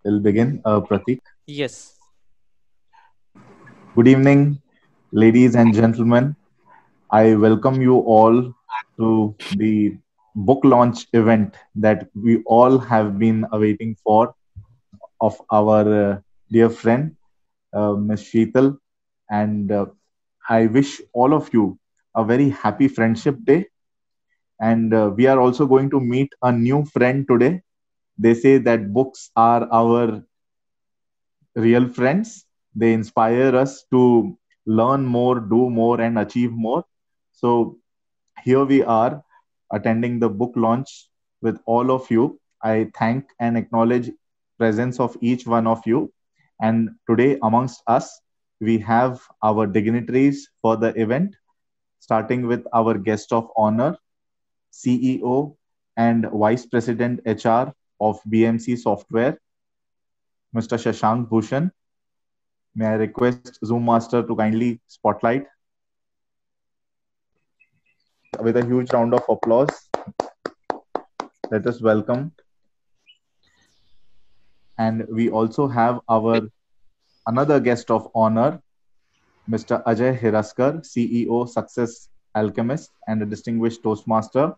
We'll begin. Pratik. Yes. Good evening, ladies and gentlemen. I welcome you all to the book launch event that we all have been awaiting for of our dear friend, Ms. Sheetal. And I wish all of you a very happy Friendship Day. And we are also going to meet a new friend today. They say that books are our real friends. They inspire us to learn more, do more, and achieve more. So here we are attending the book launch with all of you. I thank and acknowledge presence of each one of you. And today amongst us, we have our dignitaries for the event, starting with our guest of honor, CEO and Vice President HR of BMC Software, Mr. Shashank Bhushan. May I request Zoom Master to kindly spotlight with a huge round of applause. Let us welcome. And we also have our another guest of honor, Mr. Ajay Hiraskar, CEO, Success Alchemist, and a distinguished Toastmaster.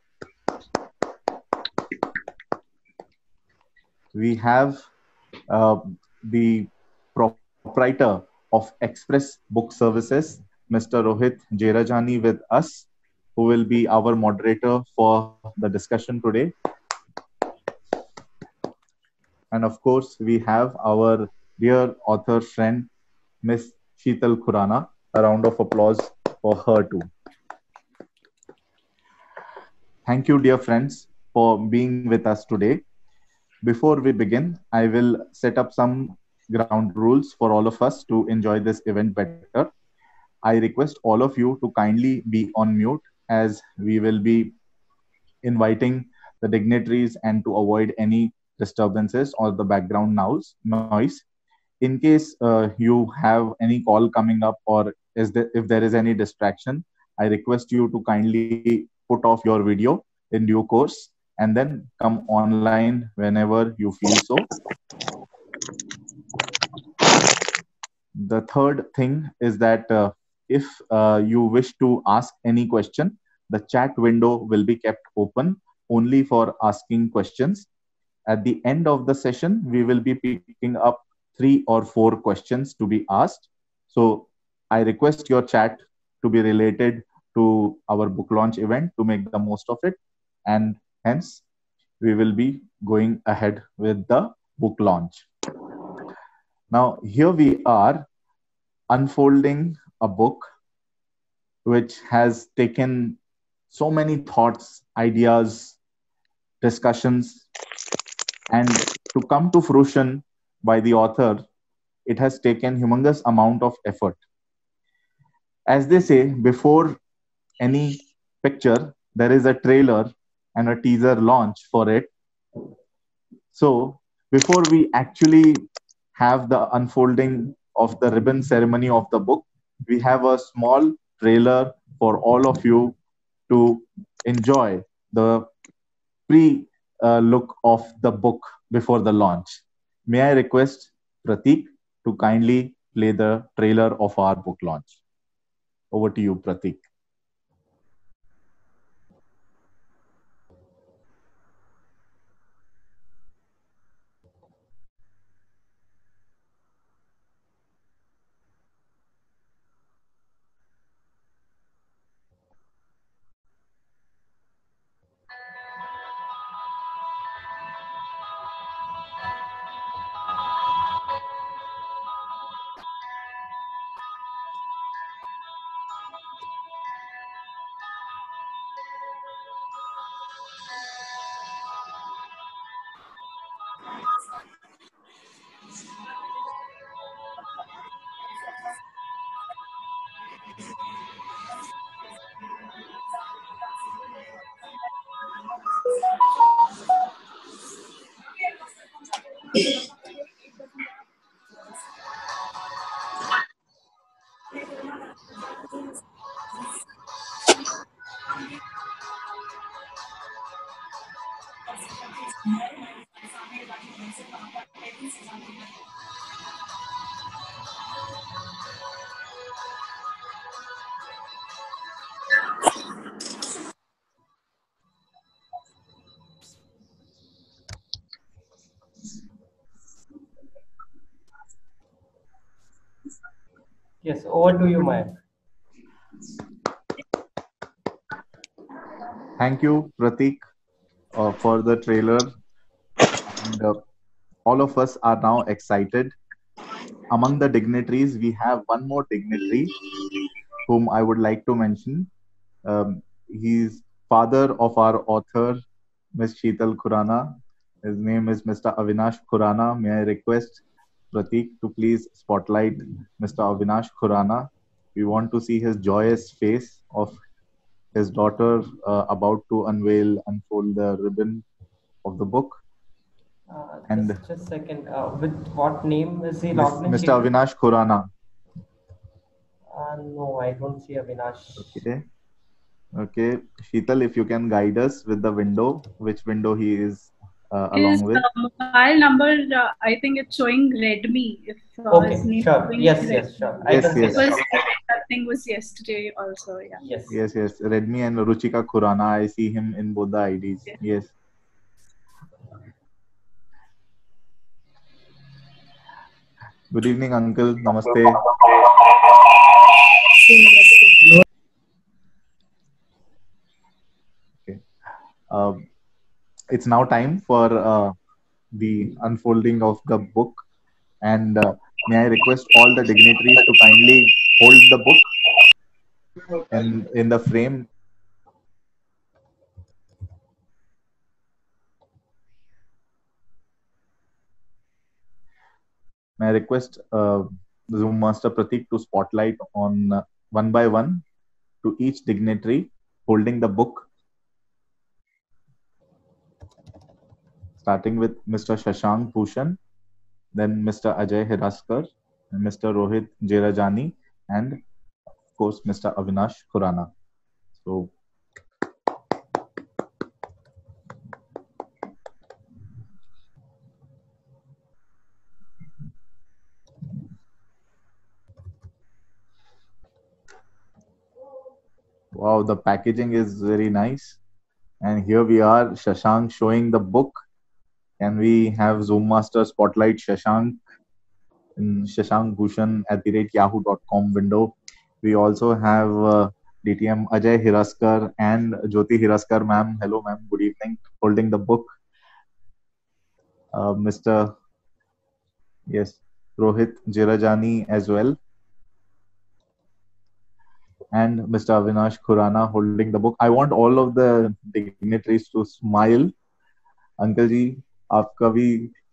We have uh, the proprietor of Express Book Services, Mr. Rohit Jerajani, with us, who will be our moderator for the discussion today. And of course, we have our dear author friend, Miss Sheetal Khurana. A round of applause for her too. Thank you, dear friends, for being with us today. Before we begin, I will set up some ground rules for all of us to enjoy this event better. I request all of you to kindly be on mute as we will be inviting the dignitaries and to avoid any disturbances or the background noise. In case you have any call coming up or if there is any distraction, I request you to kindly put off your video in due course and then come online whenever you feel so. The third thing is that if you wish to ask any question, the chat window will be kept open only for asking questions. At the end of the session, we will be picking up 3 or 4 questions to be asked. So I request your chat to be related to our book launch event to make the most of it. And hence, we will be going ahead with the book launch. Now, here we are unfolding a book which has taken so many thoughts, ideas, discussions, and to come to fruition by the author, it has taken humongous amount of effort. As they say, before any picture, there is a trailer and a teaser launch for it. So before we actually have the unfolding of the ribbon ceremony of the book, we have a small trailer for all of you to enjoy the pre look of the book before the launch. May I request Pratik to kindly play the trailer of our book launch? Over to you, Pratik. Yes, over to you, Maya. Thank you, Pratik, for the trailer. And all of us are now excited. Among the dignitaries, we have one more dignitary whom I would like to mention. He's father of our author, Ms. Sheetal Khurana. His name is Mr. Avinash Khurana. May I request Pratik to please spotlight Mr. Avinash Khurana. We want to see his joyous face of his daughter about to unfold the ribbon of the book. And Just a second. With what name is he logged in, Mr. Sheetal? Avinash Khurana. No, I don't see Avinash. Okay. Okay. Sheetal, if you can guide us with the window, which window he is His along with. mobile number, I think it's showing Redmi. If his Okay, name is sure. showing Yes, Redmi. yes, sure. I Yes, can see That yes. was that. that thing was yesterday also. Yeah. Yes. Yes, yes. Redmi and Ruchika Khurana. I see him in both the IDs. Yeah. Yes. Good evening, Uncle. Namaste. Okay. Uh, it's now time for the unfolding of the book. And may I request all the dignitaries to kindly hold the book in the frame. May I request Zoom Master Pratik to spotlight on one by one to each dignitary holding the book, starting with Mr. Shashank Bhushan, then Mr. Ajay Hiraskar, Mr. Rohit Jerajani, and of course Mr. Avinash Khurana. So, wow, the packaging is very nice. And here we are, Shashank showing the book. Can we have Zoom Master spotlight Shashank in Shashank Bhushan at the rate yahoo.com window? We also have DTM Ajay Hiraskar and Jyoti Hiraskar, ma'am. Hello, ma'am. Good evening. Holding the book. Mr. Yes, Rohit Jirajani as well. And Mr. Avinash Khurana holding the book. I want all of the dignitaries to smile. Uncle ji आपका भी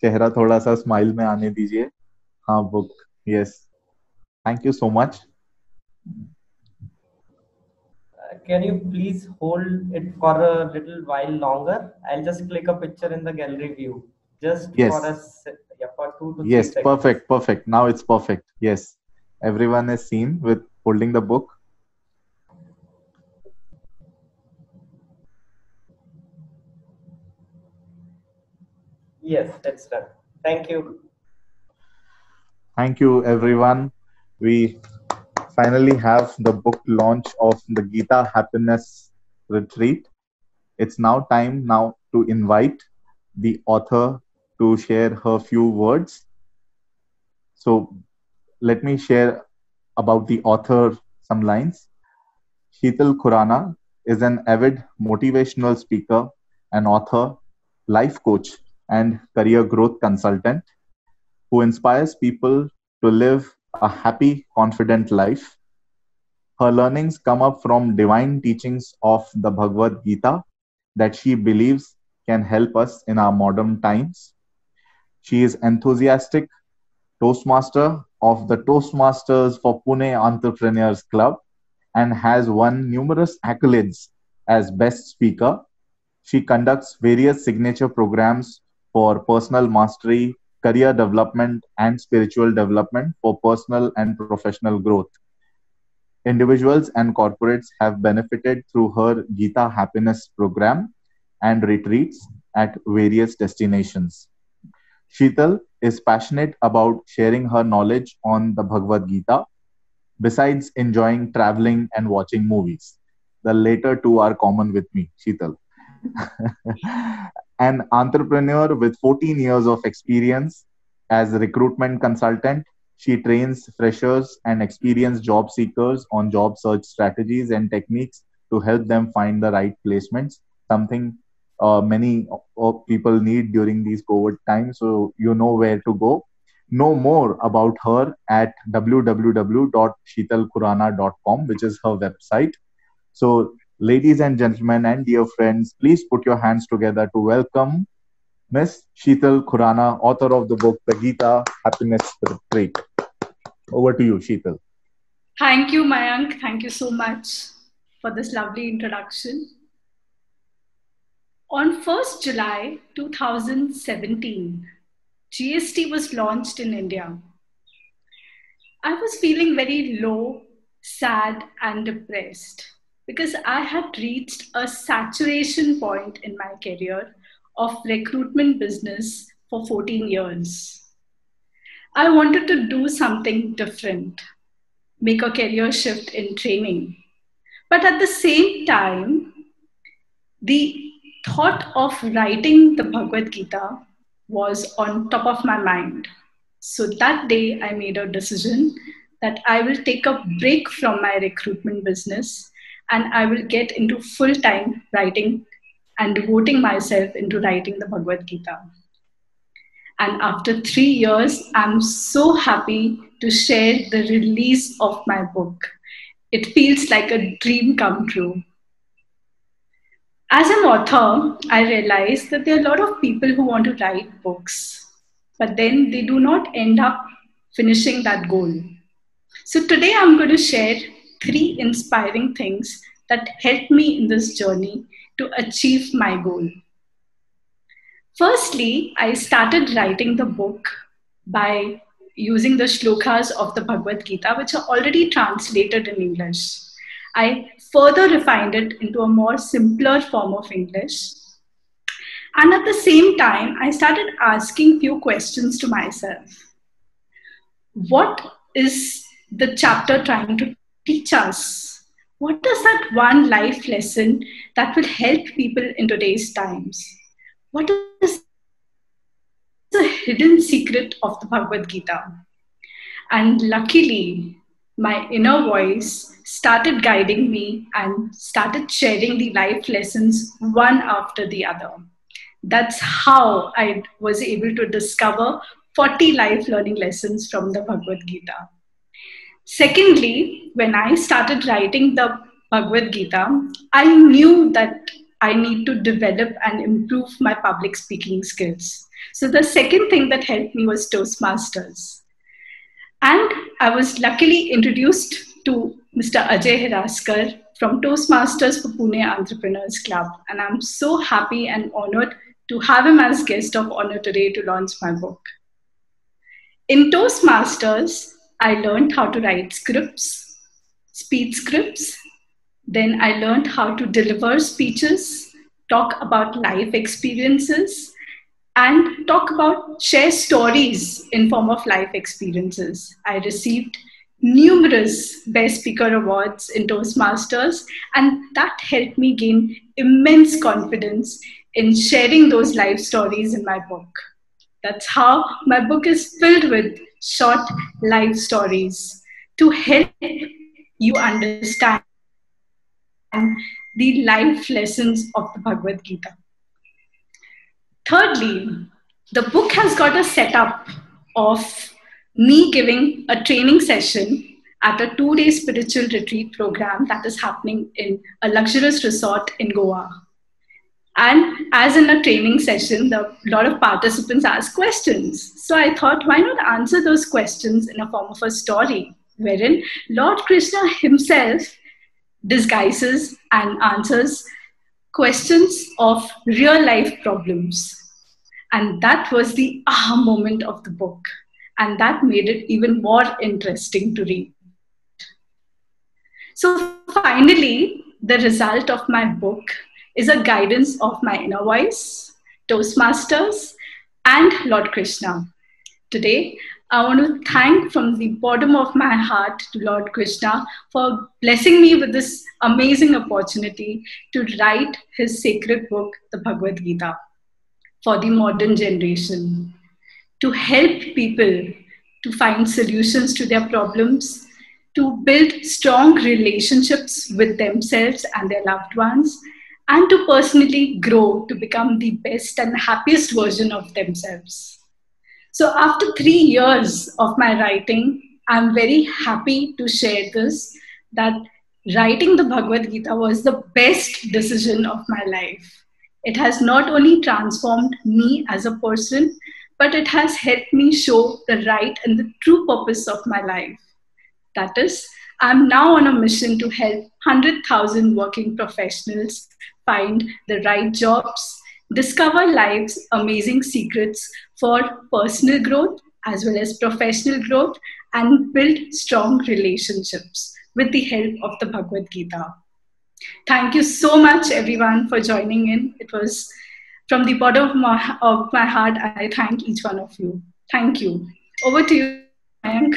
चेहरा थोड़ा सा smile में आने दीजिए. हाँ, book. Yes. Thank you so much. Can you please hold it for a little while longer? I'll just click a picture in the gallery view. Just for Yes. us, yeah, for 2 to 3 Yes. seconds. Perfect. Perfect. Now it's perfect. Yes. Everyone is seen with holding the book. Yes, that's done. Thank you. Thank you, everyone. We finally have the book launch of the Gita Happiness Retreat. It's now time now to invite the author to share her few words. So let me share about the author some lines. Sheetal Khurana is an avid motivational speaker, an author, life coach, and career growth consultant who inspires people to live a happy, confident life. Her learnings come up from divine teachings of the Bhagavad Gita that she believes can help us in our modern times. She is enthusiastic Toastmaster of the Toastmasters for Pune Entrepreneurs Club and has won numerous accolades as best speaker. She conducts various signature programs for personal mastery, career development, and spiritual development for personal and professional growth. Individuals and corporates have benefited through her Gita Happiness program and retreats at various destinations. Sheetal is passionate about sharing her knowledge on the Bhagavad Gita, besides enjoying traveling and watching movies. The later two are common with me, Sheetal. An entrepreneur with 14 years of experience as a recruitment consultant, She trains freshers and experienced job seekers on job search strategies and techniques to help them find the right placements, something many people need during these COVID times. So you know where to go. Know more about her at www.sheetalkhurana.com, which is her website. So, ladies and gentlemen, and dear friends, please put your hands together to welcome Miss Sheetal Khurana, author of the book The Gita Happiness Trait. Over to you, Sheetal. Thank you, Mayank. Thank you so much for this lovely introduction. On 1st July 2017, GST was launched in India. I was feeling very low, sad, and depressed because I had reached a saturation point in my career of recruitment business for 14 years. I wanted to do something different, make a career shift in training. But at the same time, the thought of writing the Bhagavad Gita was on top of my mind. So that day, I made a decision that I will take a break from my recruitment business and I will get into full-time writing and devoting myself into writing the Bhagavad Gita. And after 3 years, I'm so happy to share the release of my book. It feels like a dream come true. As an author, I realized that there are a lot of people who want to write books, but then they do not end up finishing that goal. So today I'm going to share 3 inspiring things that helped me in this journey to achieve my goal. Firstly, I started writing the book by using the shlokas of the Bhagavad Gita, which are already translated in English. I further refined it into a more simpler form of English. And at the same time, I started asking few questions to myself. What is the chapter trying to teach us? What is that one life lesson that will help people in today's times? What is the hidden secret of the Bhagavad Gita? And luckily, my inner voice started guiding me and started sharing the life lessons one after the other. That's how I was able to discover 40 life learning lessons from the Bhagavad Gita. Secondly, when I started writing the Bhagavad Gita, I knew that I need to develop and improve my public speaking skills. So the second thing that helped me was Toastmasters. And I was luckily introduced to Mr. Ajay Hiraskar from Toastmasters for Pune Entrepreneurs Club. And I'm so happy and honored to have him as guest of honor today to launch my book. In Toastmasters, I learned how to write scripts, speech scripts. Then I learned how to deliver speeches, talk about life experiences, and share stories in form of life experiences. I received numerous Best Speaker awards in Toastmasters, and that helped me gain immense confidence in sharing those life stories in my book. That's how my book is filled with short life stories to help you understand the life lessons of the Bhagavad Gita. Thirdly, the book has got a setup of me giving a training session at a 2-day spiritual retreat program that is happening in a luxurious resort in Goa. And as in a training session, a lot of participants ask questions. So I thought, why not answer those questions in a form of a story, wherein Lord Krishna himself disguises and answers questions of real life problems. And that was the aha moment of the book. And that made it even more interesting to read. So finally, the result of my book is a guidance of my inner voice, Toastmasters, and Lord Krishna. Today, I want to thank from the bottom of my heart to Lord Krishna for blessing me with this amazing opportunity to write his sacred book, the Bhagavad Gita, for the modern generation, to help people to find solutions to their problems, to build strong relationships with themselves and their loved ones, and to personally grow to become the best and happiest version of themselves. So, after 3 years of my writing, I'm very happy to share this, that writing the Bhagavad Gita was the best decision of my life. It has not only transformed me as a person, but it has helped me show the right and the true purpose of my life. That is, I'm now on a mission to help 100,000 working professionals find the right jobs, discover life's amazing secrets for personal growth as well as professional growth, and build strong relationships with the help of the Bhagavad Gita. Thank you so much, everyone, for joining in. It was from the bottom of my heart. I thank each one of you. Thank you. Over to you, Mayank.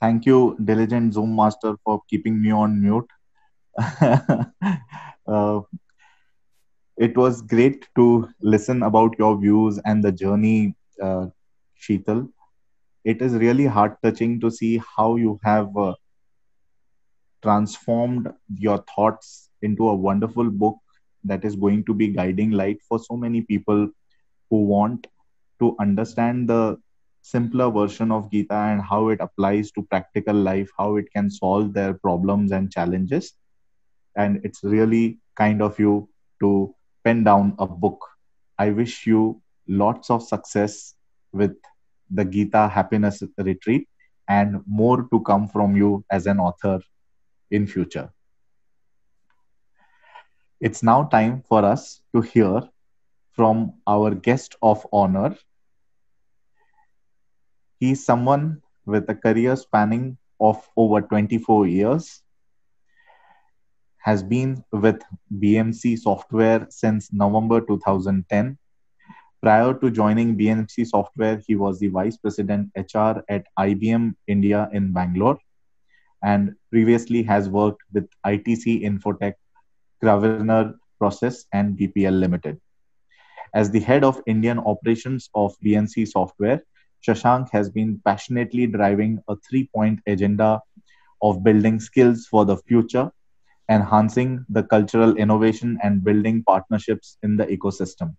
Thank you, diligent Zoom master, for keeping me on mute. uh, it was great to listen about your views and the journey, Sheetal. It is really heart touching to see how you have transformed your thoughts into a wonderful book that is going to be guiding light for so many people who want to understand the simpler version of Gita and how it applies to practical life, how it can solve their problems and challenges. And it's really kind of you to pen down a book. I wish you lots of success with the Gita Happiness Retreat and more to come from you as an author in future. It's now time for us to hear from our guest of honor. He is someone with a career spanning of over 24 years, has been with BMC Software since November 2010. Prior to joining BMC Software, he was the Vice President HR at IBM India in Bangalore, and previously has worked with ITC Infotech, Cravener Process, and BPL Limited. As the head of Indian operations of BMC Software, Shashank has been passionately driving a 3-point agenda of building skills for the future, enhancing the cultural innovation, and building partnerships in the ecosystem.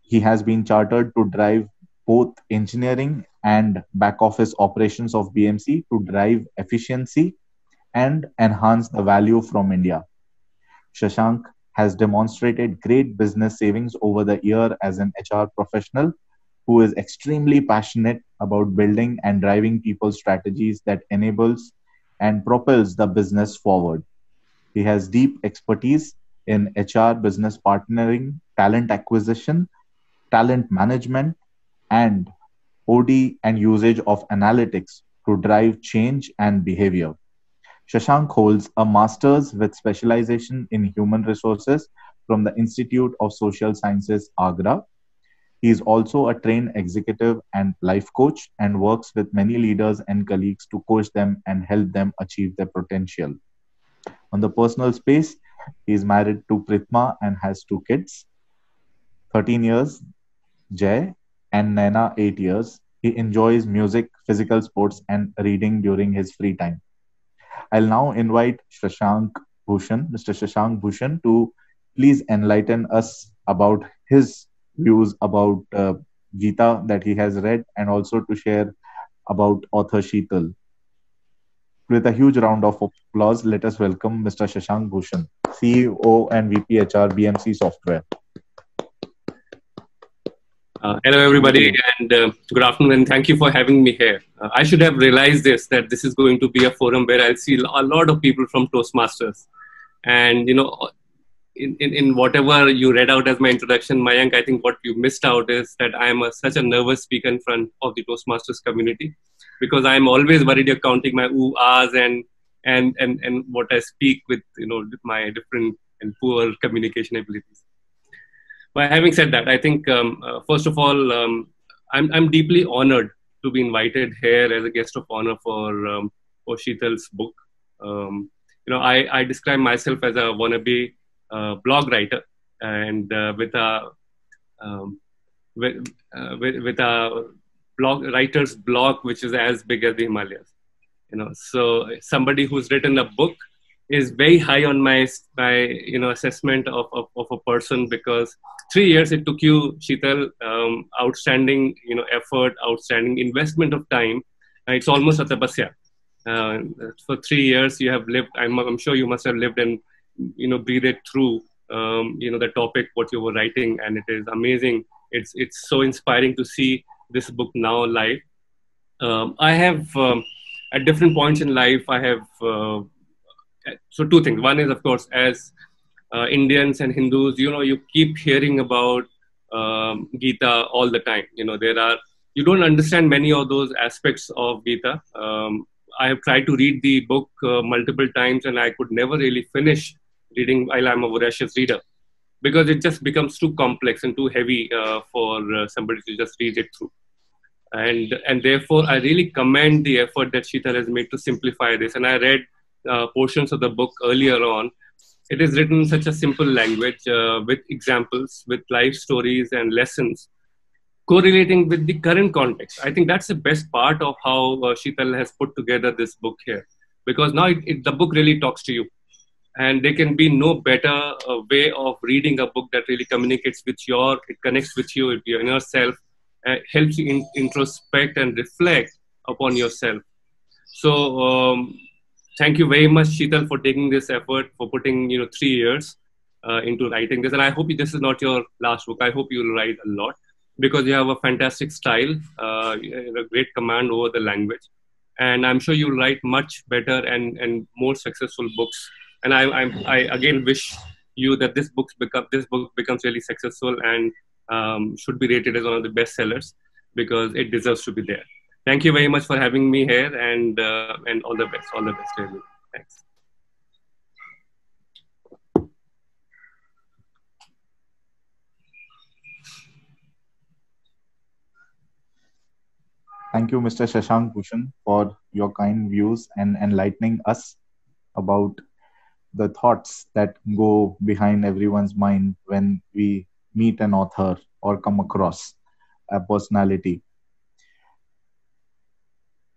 He has been chartered to drive both engineering and back office operations of BMC to drive efficiency and enhance the value from India. Shashank has demonstrated great business savings over the year as an HR professional who is extremely passionate about building and driving people's strategies that enables and propels the business forward. He has deep expertise in HR, business partnering, talent acquisition, talent management, and OD and usage of analytics to drive change and behavior. Shashank holds a master's with specialization in human resources from the Institute of Social Sciences, Agra. He is also a trained executive and life coach and works with many leaders and colleagues to coach them and help them achieve their potential. On the personal space, he is married to Pritma and has 2 kids, 13 years, Jay, and Naina, 8 years. He enjoys music, physical sports, and reading during his free time. I'll now invite Mr. Shashank Bhushan, to please enlighten us about his views about Gita that he has read, and also to share about author Sheetal. With a huge round of applause, let us welcome Mr. Shashank Bhushan, CEO and VP HR, BMC Software. Hello, everybody, and good afternoon, and thank you for having me here. I should have realized that this is going to be a forum where I'll see a lot of people from Toastmasters. And, in whatever you read out as my introduction, Mayank, I think what you missed out is that I am such a nervous speaker in front of the Toastmasters community, because I'm always worried you're counting my ooh, ahs, and what I speak with, my different and poor communication abilities. But having said that, I think first of all, I'm deeply honored to be invited here as a guest of honor for Sheetal's book. I describe myself as a wannabe blog writer, and with a um, with a blog writer's blog which is as big as the Himalayas. So somebody who's written a book is very high on my assessment of a person, because 3 years it took you, Sheetal, outstanding effort, outstanding investment of time. It's almost a tapasya. For 3 years you have lived. I'm sure you must have lived and breathed through the topic what you were writing, and it is amazing. It's so inspiring to see this book now live. I have at different points in life I have so two things. One is, of course, as Indians and Hindus, you keep hearing about Gita all the time. You don't understand many of those aspects of Gita. I have tried to read the book multiple times, and I could never really finish reading while I'm a voracious reader, because it just becomes too complex and too heavy for somebody to just read it through. And therefore, I really commend the effort that Sheetal has made to simplify this. And I read portions of the book earlier on. It is written in such a simple language with examples, with life stories and lessons correlating with the current context. I think that's the best part of how Sheetal has put together this book here, because now the book really talks to you. And there can be no better way of reading a book that really communicates with it connects with you, with your inner self, helps you introspect and reflect upon yourself. So thank you very much, Sheetal, for taking this effort, for putting 3 years into writing this. And I hope this is not your last book. I hope you'll write a lot, because you have a fantastic style, a great command over the language. And I'm sure you'll write much better and more successful books. And I again wish you that this book becomes really successful and should be rated as one of the best sellers, because it deserves to be there. Thank you very much for having me here, and all the best. All the best to you. Thanks. Thank you, Mr. Shashank Bhushan, for your kind views and enlightening us about the thoughts that go behind everyone's mind when we meet an author or come across a personality.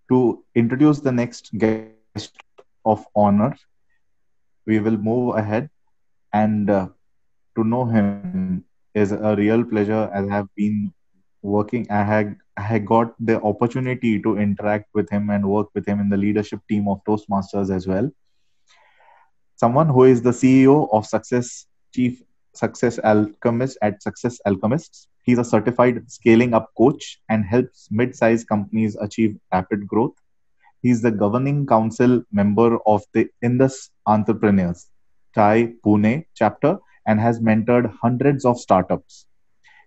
To introduce the next guest of honor, we will move ahead, and to know him is a real pleasure, as I have been working. I had got the opportunity to interact with him and work with him in the leadership team of Toastmasters as well. Someone who is the CEO of Chief Success Alchemist at Success Alchemists. He's a certified scaling up coach and helps mid-sized companies achieve rapid growth. He's the governing council member of the Indus Entrepreneurs Chai Pune chapter and has mentored hundreds of startups.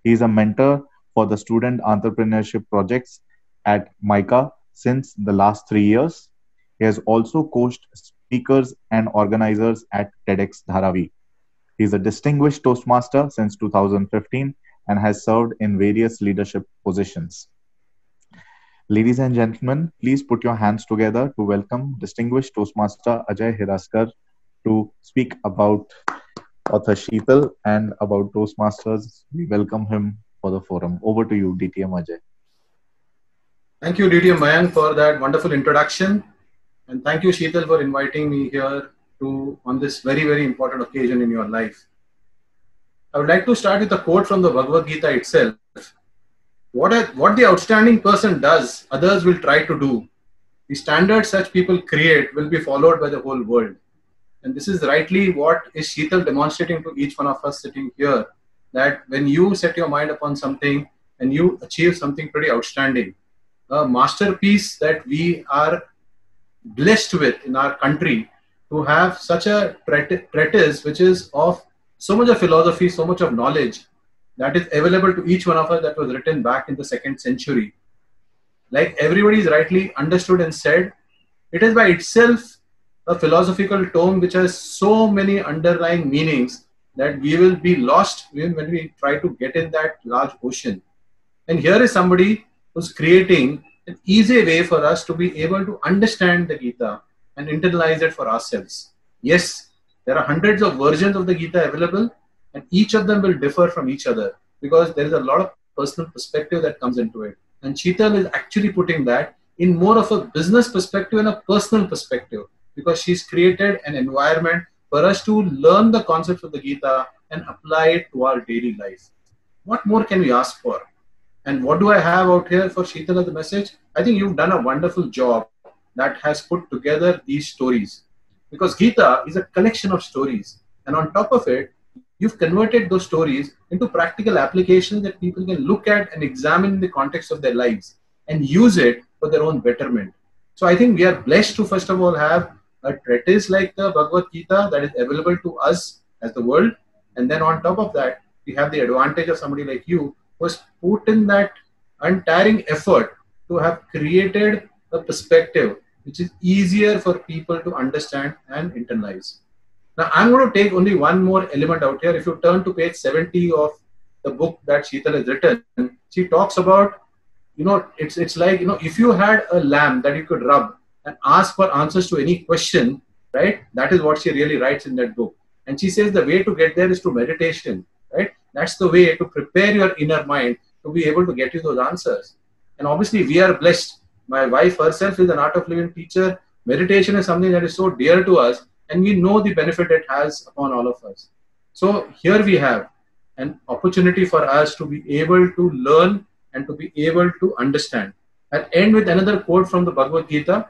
He's a mentor for the student entrepreneurship projects at MICA since the last 3 years. He has also coached speakers and organizers at TEDx Dharavi. He is a distinguished Toastmaster since 2015 and has served in various leadership positions. Ladies and gentlemen, please put your hands together to welcome distinguished Toastmaster Ajay Hiraskar to speak about author Sheetal and about Toastmasters. We welcome him for the forum. Over to you, DTM Ajay. Thank you, DTM Mayank, for that wonderful introduction. And thank you, Sheetal, for inviting me here on this very, very important occasion in your life. I would like to start with a quote from the Bhagavad Gita itself. What the outstanding person does, others will try to do. The standards such people create will be followed by the whole world. And this is rightly what is Sheetal demonstrating to each one of us sitting here, that when you set your mind upon something and you achieve something pretty outstanding, a masterpiece that we are blessed with in our country, to have such a treatise which is of so much of philosophy, so much of knowledge that is available to each one of us, that was written back in the 2nd century. Like everybody is rightly understood and said, it is by itself a philosophical tome which has so many underlying meanings that we will be lost when we try to get in that large ocean. And here is somebody who's creating an easy way for us to be able to understand the Gita and internalize it for ourselves. Yes, there are hundreds of versions of the Gita available, and each of them will differ from each other because there is a lot of personal perspective that comes into it. And Sheetal is actually putting that in more of a business perspective and a personal perspective, because she's created an environment for us to learn the concepts of the Gita and apply it to our daily life. What more can we ask for? And what do I have out here for Sheetal as a message? I think you've done a wonderful job that has put together these stories, because Gita is a collection of stories, and on top of it, you've converted those stories into practical applications that people can look at and examine in the context of their lives and use it for their own betterment. So I think we are blessed to first of all have a treatise like the Bhagavad Gita that is available to us as the world, and then on top of that, we have the advantage of somebody like you who has put in that untiring effort to have created a perspective which is easier for people to understand and internalize. Now, I'm going to take only one more element out here. If you turn to page 70 of the book that Sheetal has written, she talks about, it's like, if you had a lamp that you could rub and ask for answers to any question, right? That is what she really writes in that book. And she says the way to get there is through meditation, right? That's the way to prepare your inner mind to be able to get you those answers. And obviously, we are blessed. My wife herself is an Art of Living teacher. Meditation is something that is so dear to us, and we know the benefit it has upon all of us. So here we have an opportunity for us to be able to learn and to be able to understand. I'll end with another quote from the Bhagavad Gita.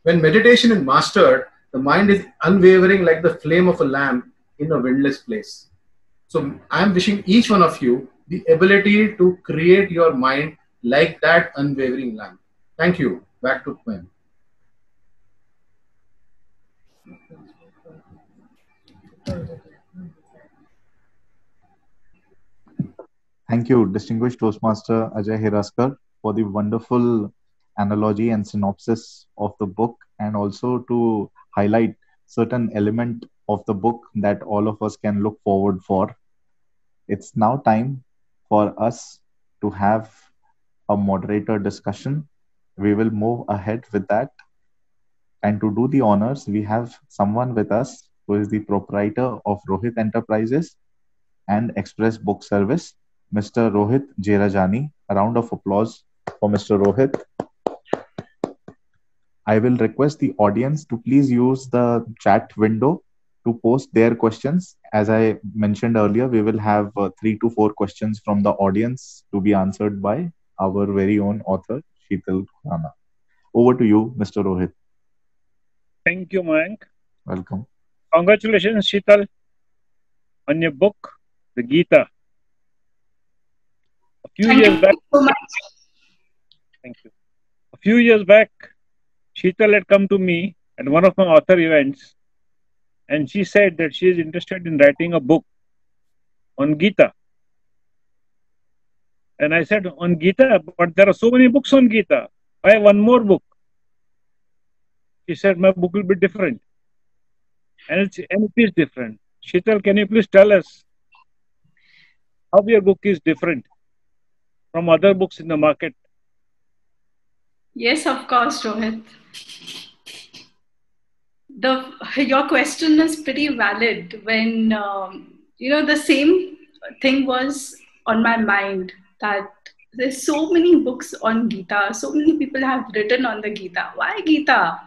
When meditation is mastered, the mind is unwavering like the flame of a lamp in a windless place. So I'm wishing each one of you the ability to create your mind like that unwavering lamp. Thank you. Back to Gwen. Thank you, distinguished Toastmaster Ajay Hiraskar, for the wonderful analogy and synopsis of the book, and also to highlight certain element of the book that all of us can look forward for. It's now time for us to have a moderator discussion. We will move ahead with that. And to do the honors, we have someone with us who is the proprietor of Rohit Enterprises and Express Book Service, Mr. Rohit Jerajani. A round of applause for Mr. Rohit. I will request the audience to please use the chat window to post their questions. As I mentioned earlier, we will have 3 to 4 questions from the audience to be answered by our very own author, Sheetal Khurana. Over to you, Mr. Rohit. Thank you, Mayank. Welcome. Congratulations, Sheetal, on your book, The Gita. A few years back, thank you. A few years back, Sheetal had come to me at one of my author events, and she said that she is interested in writing a book on Gita. And I said, on Gita, but there are so many books on Gita. I have one more book. She said, my book will be different. And it is different. Sheetal, can you please tell us how your book is different from other books in the market? Yes, of course, Rohit. Your question is pretty valid. When the same thing was on my mind, that there's so many books on Gita, so many people have written on the Gita. Why Gita?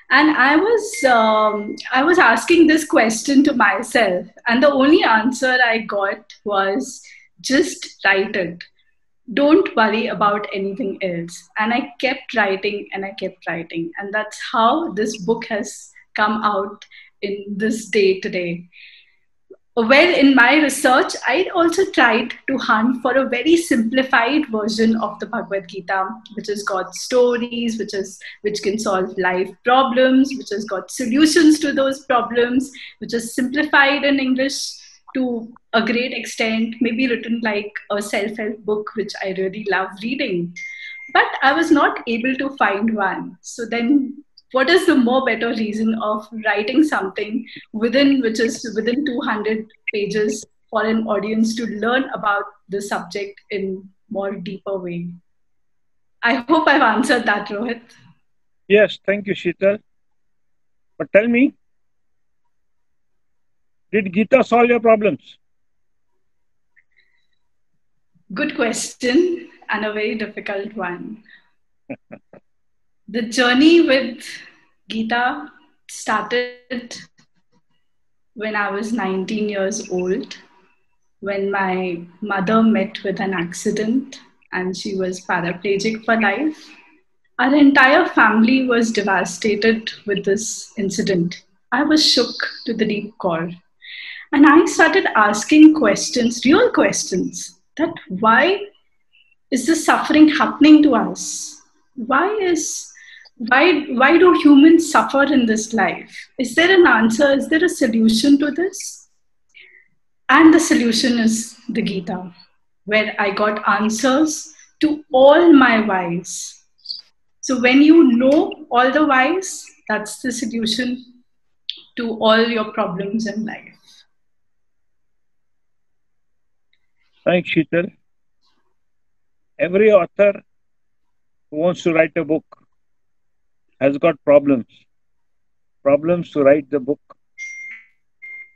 And I was asking this question to myself, and the only answer I got was just write it. Don't worry about anything else. And I kept writing and I kept writing. And that's how this book has come out in this day today. Well, in my research, I also tried to hunt for a very simplified version of the Bhagavad Gita, which has got stories, which can solve life problems, which has got solutions to those problems, which is simplified in English to a great extent, maybe written like a self-help book, which I really love reading. But I was not able to find one. So then what is the more better reason of writing something which is within 200 pages for an audience to learn about the subject in more deeper way? I hope I've answered that, Rohit. Yes, thank you, Sheetal. But tell me, did Gita solve your problems? Good question, and a very difficult one. The journey with Gita started when I was 19 years old, when my mother met with an accident and she was paraplegic for life. Our entire family was devastated with this incident. I was shook to the deep core. And I started asking questions, real questions, that why is this suffering happening to us? Why do humans suffer in this life? Is there an answer? Is there a solution to this? And the solution is the Gita, where I got answers to all my whys. So when you know all the whys, that's the solution to all your problems in life. Thanks, Sheetal. Every author who wants to write a book has got problems. Problems to write the book.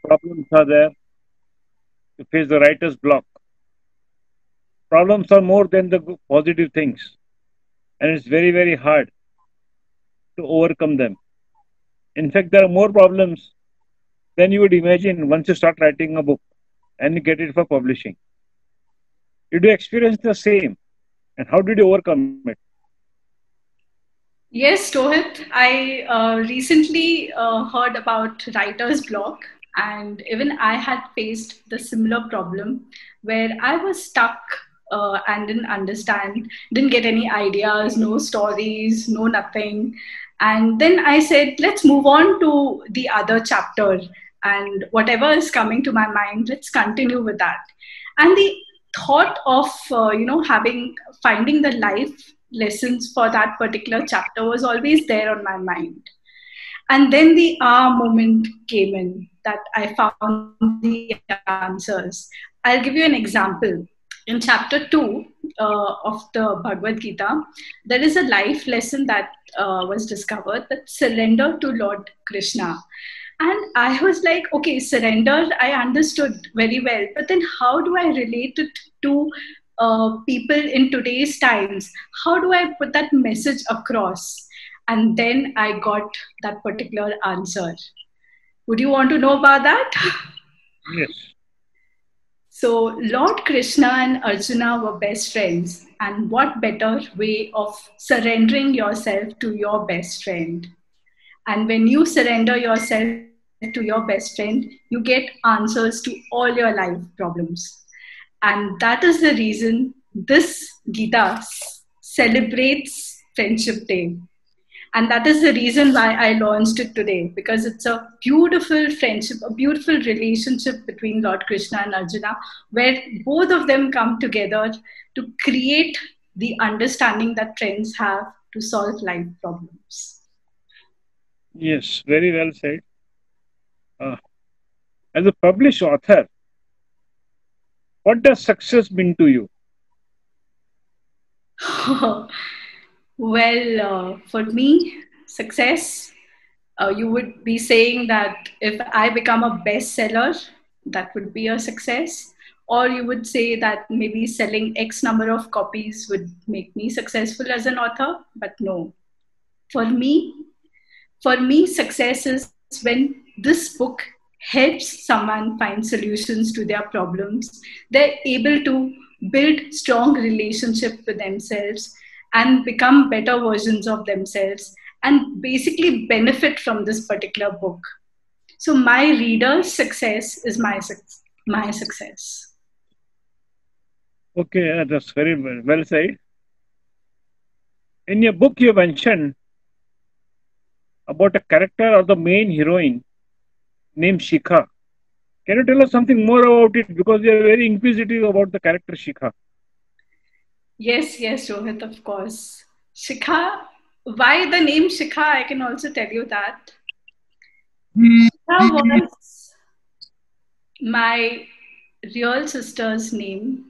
Problems are there to face the writer's block. Problems are more than the positive things. And it's very, very hard to overcome them. In fact, there are more problems than you would imagine once you start writing a book and you get it for publishing. Did you experience the same? And how did you overcome it? Yes, Rohit. I recently heard about writer's block, and even I had faced the similar problem where I was stuck and didn't understand, didn't get any ideas, no stories, no nothing. And then I said, let's move on to the other chapter, and whatever is coming to my mind, let's continue with that. And the thought of finding the life lessons for that particular chapter was always there on my mind. And then the moment came in that I found the answers. I'll give you an example. In chapter 2 of the Bhagavad Gita, there is a life lesson that was discovered, that surrender to Lord Krishna. And I was like, okay, surrender, I understood very well. But then how do I relate it to people in today's times? How do I put that message across? And then I got that particular answer. Would you want to know about that? Yes. So Lord Krishna and Arjuna were best friends. And what better way of surrendering yourself to your best friend? And when you surrender yourself to your best friend, you get answers to all your life problems. And that is the reason this Gita celebrates Friendship Day. And that is the reason why I launched it today, because it's a beautiful friendship, a beautiful relationship between Lord Krishna and Arjuna, where both of them come together to create the understanding that friends have to solve life problems. Yes, very well said. As a published author, what does success mean to you? Well, for me, success, you would be saying that if I become a bestseller, that would be a success. Or you would say that maybe selling X number of copies would make me successful as an author. But no, for me, success is when this book helps someone find solutions to their problems. They're able to build strong relationship with themselves and become better versions of themselves and basically benefit from this particular book. So my reader's success is my success. Okay, that's very well said. In your book, you mentioned about a character or the main heroine named Shikha. Can you tell us something more about it? Because you are very inquisitive about the character Shikha. Yes, Rohit, of course. Shikha Why the name Shikha? I can also tell you that. Shikha was my real sister's name,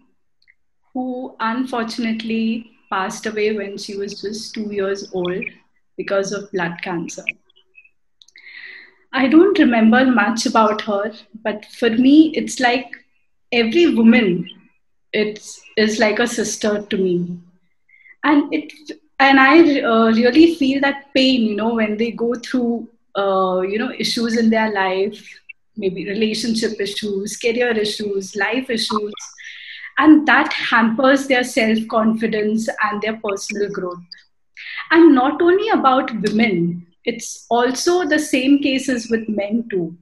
who unfortunately passed away when she was just 2 years old because of blood cancer. I don't remember much about her, but for me, it's like every woman, it is like a sister to me. And I really feel that pain, when they go through, issues in their life, maybe relationship issues, career issues, life issues, and that hampers their self-confidence and their personal growth. And not only about women, it's also the same cases with men too.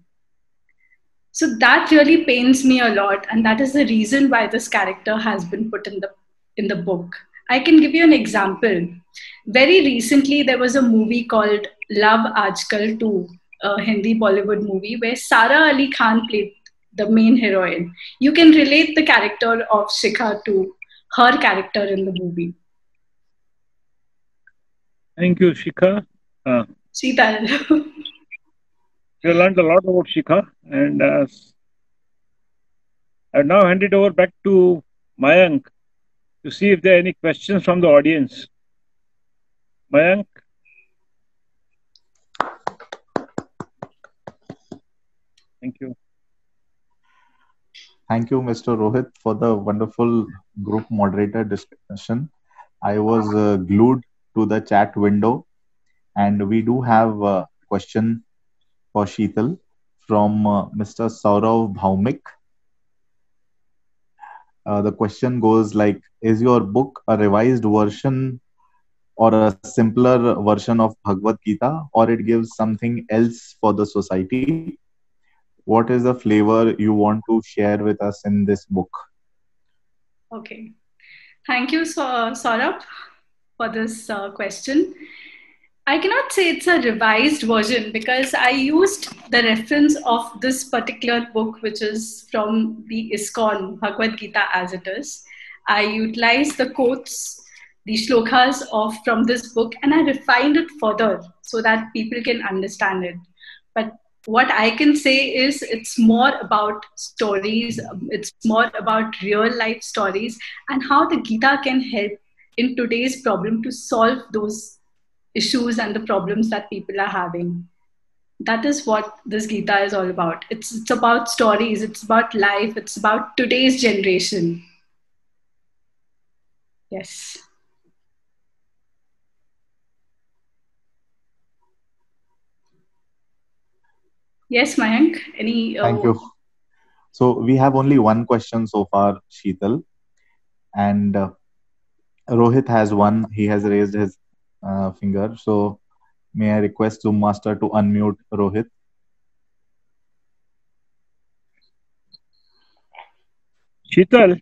So that really pains me a lot, and that is the reason why this character has been put in the book. I can give you an example. Very recently, there was a movie called Love Aajkal 2, a Hindi Bollywood movie where Sara Ali Khan played the main heroine. You can relate the character of Shikha to her character in the movie. Thank you, Shikha. Sheetal. We learned a lot about Shikha, and I now hand it over back to Mayank to see if there are any questions from the audience. Mayank? Thank you. Thank you, Mr. Rohit, for the wonderful group moderator discussion. I was glued to the chat window, and we do have a question for Sheetal from Mr. Saurav Bhaumik. The question goes like, is your book a revised version or a simpler version of Bhagavad Gita, or it gives something else for the society? What is the flavor you want to share with us in this book? Okay. Thank you, Saurabh, for this question. I cannot say it's a revised version because I used the reference of this particular book, which is from the ISKCON Bhagavad Gita as it is. I utilized the quotes, the shlokas from this book, and I refined it further so that people can understand it. But what I can say is it's more about stories, it's more about real life stories, and how the Gita can help in today's problem to solve those issues and the problems that people are having. That is what this Gita is all about. It's about stories, it's about life, it's about today's generation. Yes. Yes, Mayank, any... Thank you. So we have only one question so far, Sheetal. And Rohit has one. He has raised his finger. So may I request Zoom Master to unmute Rohit? Sheetal,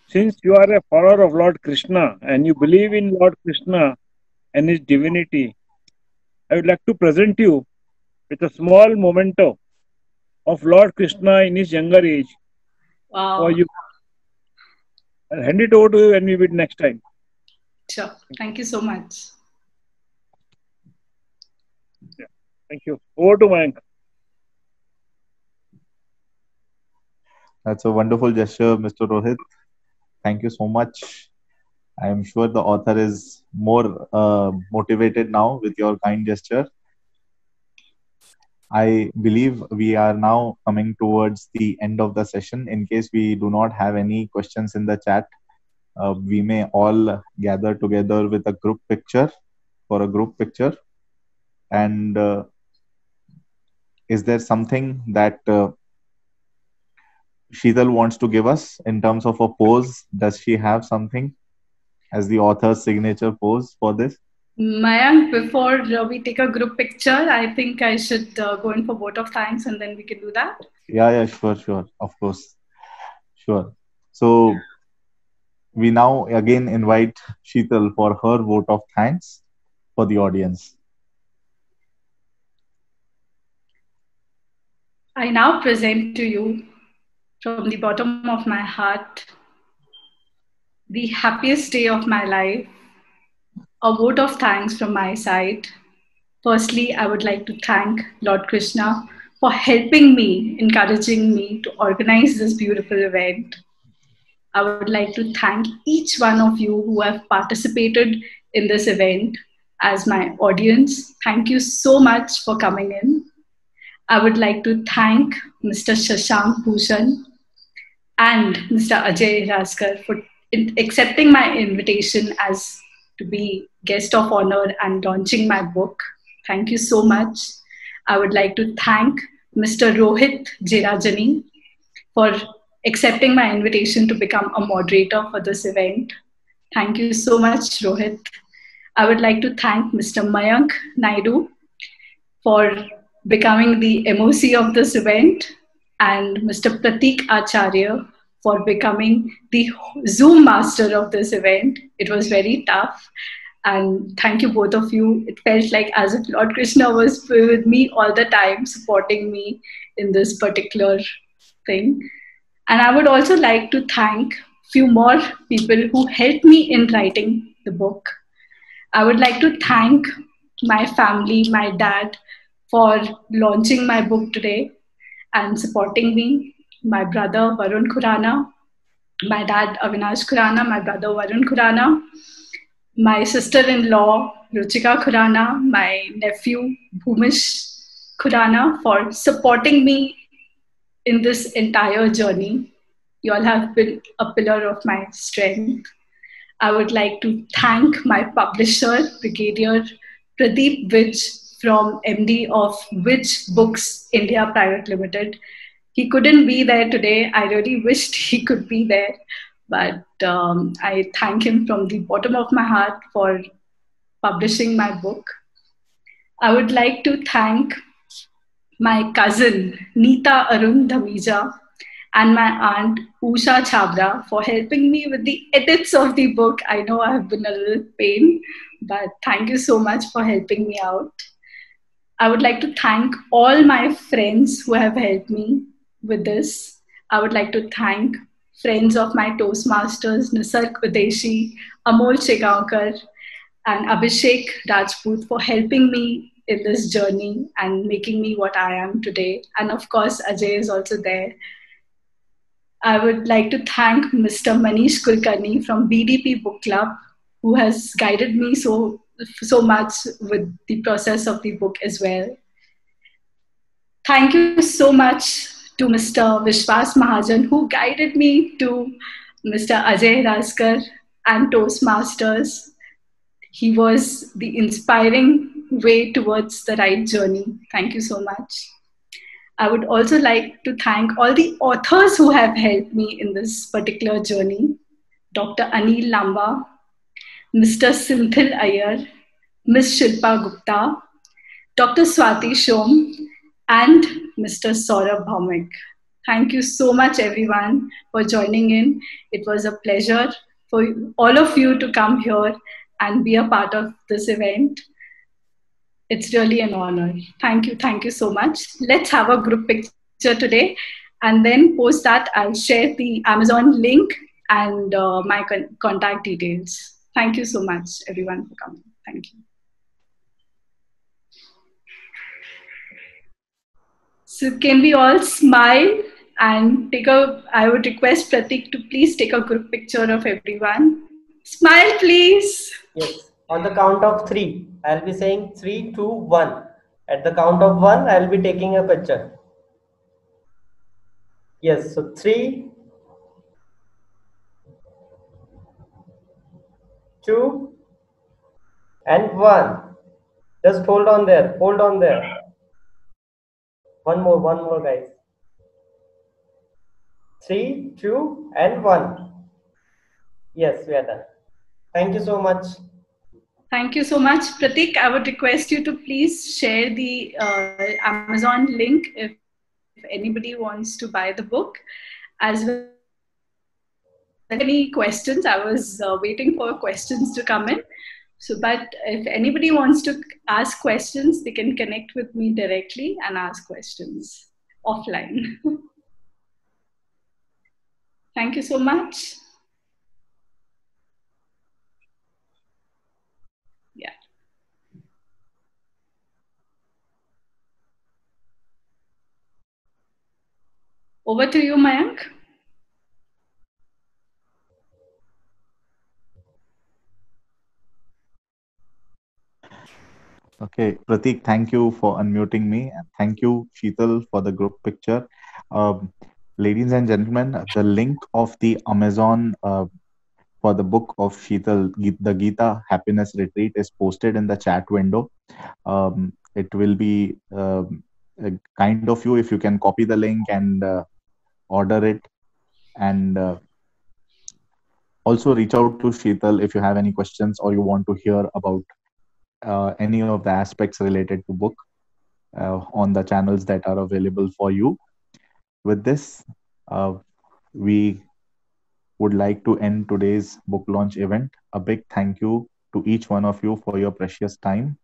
since you are a follower of Lord Krishna and you believe in Lord Krishna and his divinity, I would like to present you with a small memento of Lord Krishna in his younger age. Wow. For you. I'll hand it over to you when we meet next time. Sure. Thank you so much. Yeah. Thank you. Over to Mayank. That's a wonderful gesture, Mr. Rohit. Thank you so much. I am sure the author is more motivated now with your kind gesture. I believe we are now coming towards the end of the session. In case we do not have any questions in the chat, we may all gather together with a group picture for a group picture. And is there something that Sheetal wants to give us in terms of a pose? Does she have something as the author's signature pose for this? Mayank, before we take a group picture, I think I should go in for vote of thanks and then we can do that. Yeah, sure. Of course. Sure. So we now again invite Sheetal for her vote of thanks for the audience. I now present to you from the bottom of my heart the happiest day of my life, A vote of thanks from my side. Firstly, I would like to thank Lord Krishna for helping me, encouraging me to organize this beautiful event. I would like to thank each one of you who have participated in this event as my audience. Thank you so much for coming in. I would like to thank Mr. Shashank Bhushan and Mr. Ajay Raskar for accepting my invitation as to be guest of honor and launching my book. Thank you so much. I would like to thank Mr. Rohit Jirajani for accepting my invitation to become a moderator for this event. Thank you so much, Rohit. I would like to thank Mr. Mayank Naidu for becoming the MOC of this event, and Mr. Pratik Acharya for becoming the Zoom master of this event. It was very tough. And thank you, both of you. It felt like as if Lord Krishna was with me all the time, supporting me in this particular thing. And I would also like to thank few more people who helped me in writing the book. I would like to thank my family, my dad, for launching my book today and supporting me. My brother Varun Khurana, my dad Avinash Khurana, my brother Varun Khurana, my sister-in-law Ruchika Khurana, my nephew Bhumish Khurana for supporting me in this entire journey. You all have been a pillar of my strength. I would like to thank my publisher, Brigadier Pradeep Vij from MD of Vij Books India Private Limited. He couldn't be there today. I really wished he could be there, but I thank him from the bottom of my heart for publishing my book. I would like to thank my cousin Neeta Arun Dhamija and my aunt Usha Chabra for helping me with the edits of the book. I know I have been a little pain, but thank you so much for helping me out. I would like to thank all my friends who have helped me with this. I would like to thank friends of my Toastmasters, Nisarg Udeshi, Amol Chegaonkar, and Abhishek Rajput for helping me in this journey and making me what I am today. And of course, Ajay is also there. I would like to thank Mr. Manish Kulkarni from BDP Book Club, who has guided me so much with the process of the book as well. Thank you so much to Mr. Vishwas Mahajan, who guided me to Mr. Ajay Raskar and Toastmasters. He was the inspiring way towards the right journey. Thank you so much. I would also like to thank all the authors who have helped me in this particular journey. Dr. Anil Lamba, Mr. Senthil Iyer, Ms. Shilpa Gupta, Dr. Swati Shom, and Mr. Saurabh Bhaumik. Thank you so much, everyone, for joining in. It was a pleasure for all of you to come here and be a part of this event. It's really an honor. Thank you so much. Let's have a group picture today, and then post that I'll share the Amazon link and my contact details. Thank you so much, everyone, for coming. Thank you. So can we all smile and I would request Pratik to please take a group picture of everyone. Smile, please. Yes. On the count of 3, I'll be saying 3, 2, 1. At the count of 1, I'll be taking a picture. Yes, so 3, 2, and 1. Just hold on there. Hold on there. One more, guys. 3, 2, and 1. Yes, we are done. Thank you so much. Thank you so much. Pratik, I would request you to please share the Amazon link if anybody wants to buy the book. As well, any questions, I was waiting for questions to come in. So, but if anybody wants to ask questions, they can connect with me directly and ask questions offline. Thank you so much. Over to you, Mayank. Okay, Pratik, thank you for unmuting me. And thank you, Sheetal, for the group picture. Um, Ladies and gentlemen, the link of the Amazon for the book of Sheetal, the Gita Happiness Retreat, is posted in the chat window. It will be kind of you if you can copy the link and order it. And also reach out to Sheetal if you have any questions or you want to hear about any of the aspects related to book on the channels that are available for you. With this, we would like to end today's book launch event. A big thank you to each one of you for your precious time.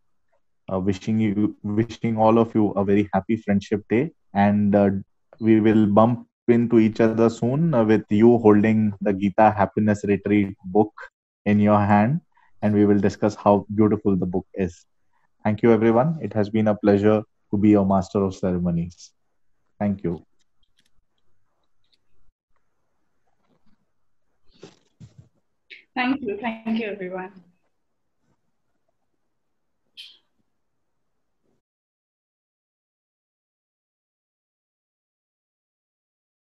Wishing all of you a very happy Friendship Day, and we will bump into each other soon with you holding the Gita Happiness Retreat book in your hand, and we will discuss how beautiful the book is. Thank you, everyone. It has been a pleasure to be your master of ceremonies. Thank you. Thank you, everyone.